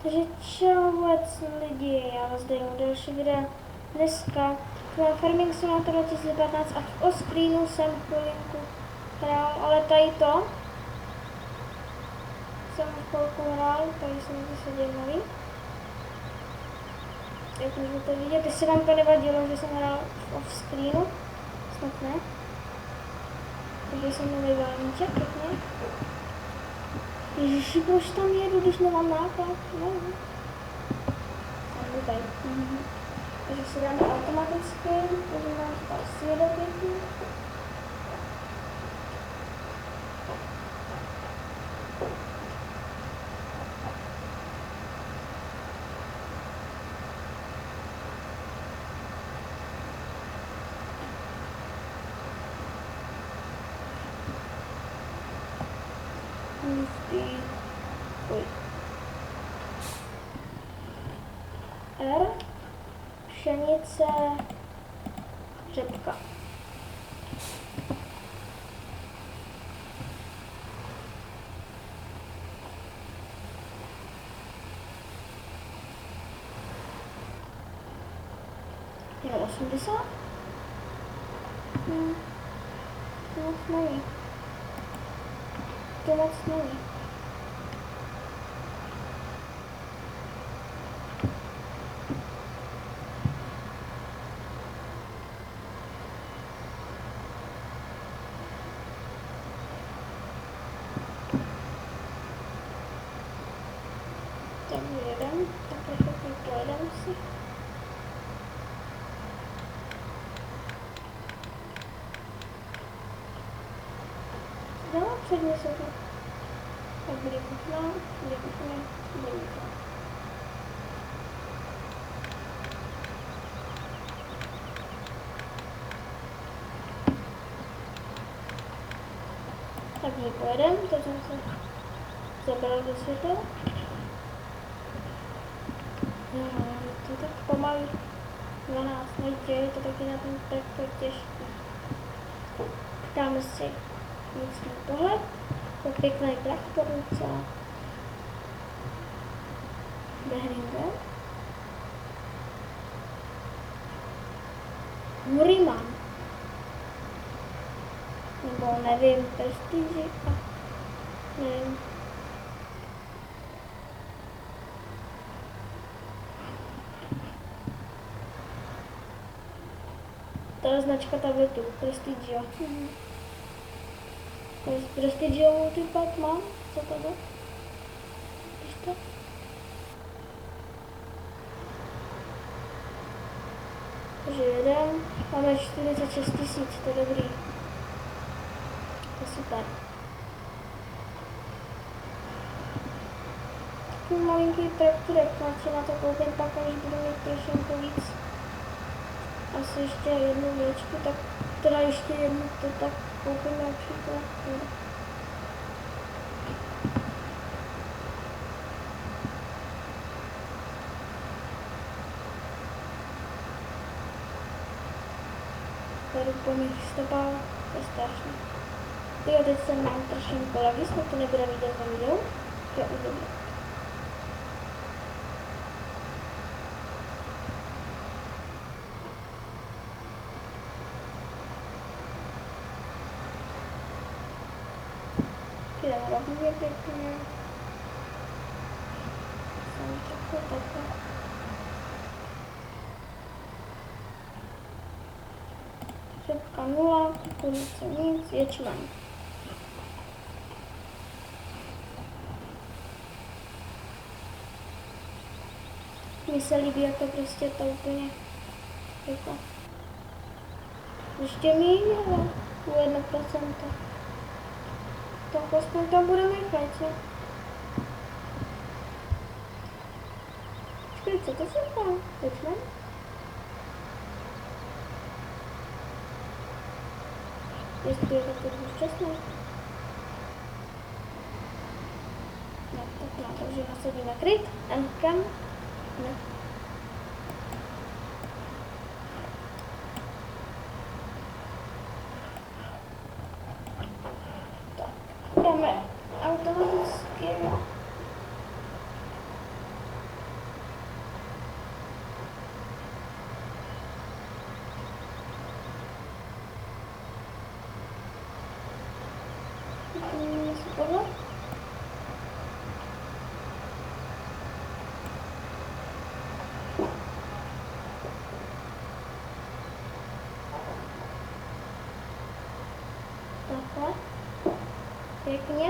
Takže čauec lidi, já vás daju další videa. Dneska mám Farming Simulator 2015 a o screenu jsem chvilinku hrál, ale tady to jsem chvilku hrál, tady jsem to se dělali. Jak můžete vidět, jestli vám to nevadilo, že jsem hrál off screenu, snad ne. Takže jsem nový válníček, pěkně. Ježiši, proč tam jedu, když nemám náklad? No. Tam tady. Takže si dáme automaticky, takže mám tady svědek pěkný. R, pšenice, řepka. Je 80? To moc není. To moc není. Takže jeden, tak rychle pojedeme si. Dala předně se to. Tak bude kuchna, bude kuchna, bude kuchna. Takže pojedeme, to jsem se zabral do světla. To tak pomalu 12 nejdě, je to taky na ten traktor těžký. Dáme si vnitřní pohled, to pěkný traktor docela. Behringer. Muriman. Nebo nevím, Prestige a nevím. To je značka tabletu, Prestigio. Prestigio Multipad mám, co to bylo? Víš to? Takže jeden, máme 46 000, to je dobrý. To je super. Takový malinký traktorek, si na to koupím pak, až budu mít trošinku víc. Asi ještě jednu věčku, tak teda ještě jednu, to tak koupím například. Tady po mých stopách, to je strašné. Tyjo, teď jsem mám trošinku lagy, snad to nebude vidět na videu, to je udobné. Jdeme rovně pěkně. Jsem takhle. Řepka 0, kukuřice nic, ječmen. Mně se líbí, jak to prostě to úplně jako ještě míň, ale u 1%. Tak aspoň tam budeme rychle, co? Počkej, co to se stalo? Ječmen? Jestli je to teď včasné. No, tak na to, že nasadíme kryt. Kam? Ne. Tak, dáme automaticky Pěkně.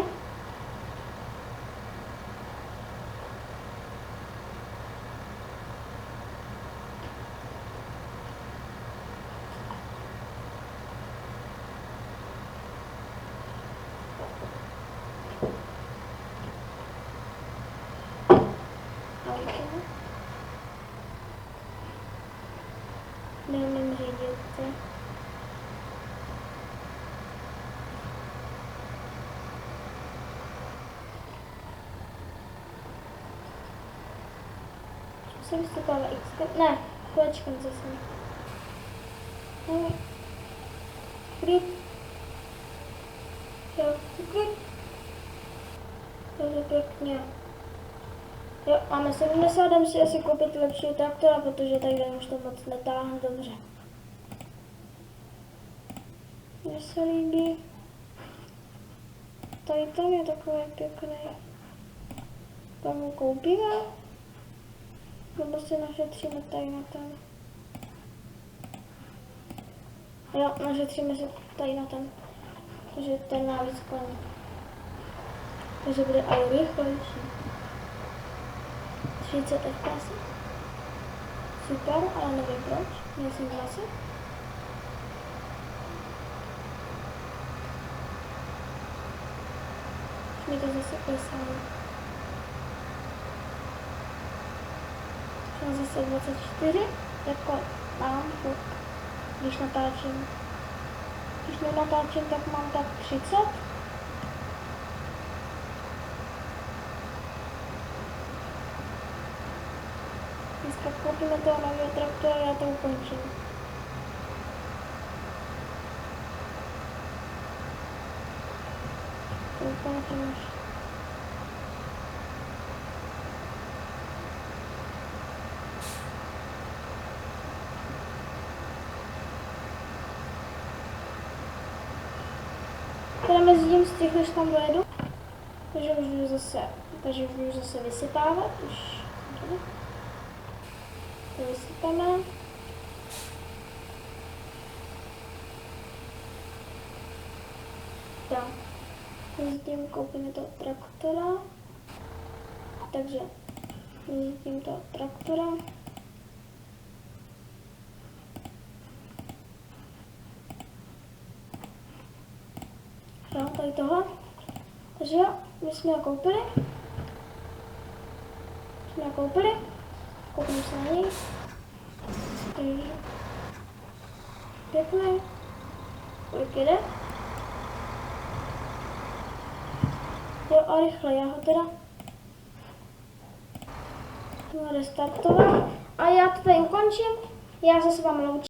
Neumím řídit. Jsem vystupala X. Ne, kolečkem zase. Ne. Klid. Jo, klid. To pěkně. Jo, máme 70, jdem si asi koupit lepšího traktora, protože tady už to moc netáhne dobře. Mně se líbí. Tady ten je takový pěkný. Tam ho koupíme. Nebo si našetříme tady na ten. Jo, našetříme si tady na ten. Takže ten má víc koní. Takže bude ale rychlejší. 30 FPS. Super, ale nevím proč. Měl jsem 20. Mi to zase klesalo. Mám zase 24, jako mám, když natáčím. Když nenatáčím, tak mám tak 30. Dneska koupíme toho nového traktora a já to ukončím. To ukončím už. Teda mezi tím stihl, než tam dojedu, takže už budu zase vysypávat, už to vysypeme. Tak, mezi tím koupíme toho traktora, takže mezi tím toho traktora. Jo, tady toho. Takže jo, my jsme ho koupili. Koupíme se na něj. Takže pěkný. Kolik jede? Jo, a rychle, já ho teda restartovat. A já to tady ukončím. Já se s vámi loučím.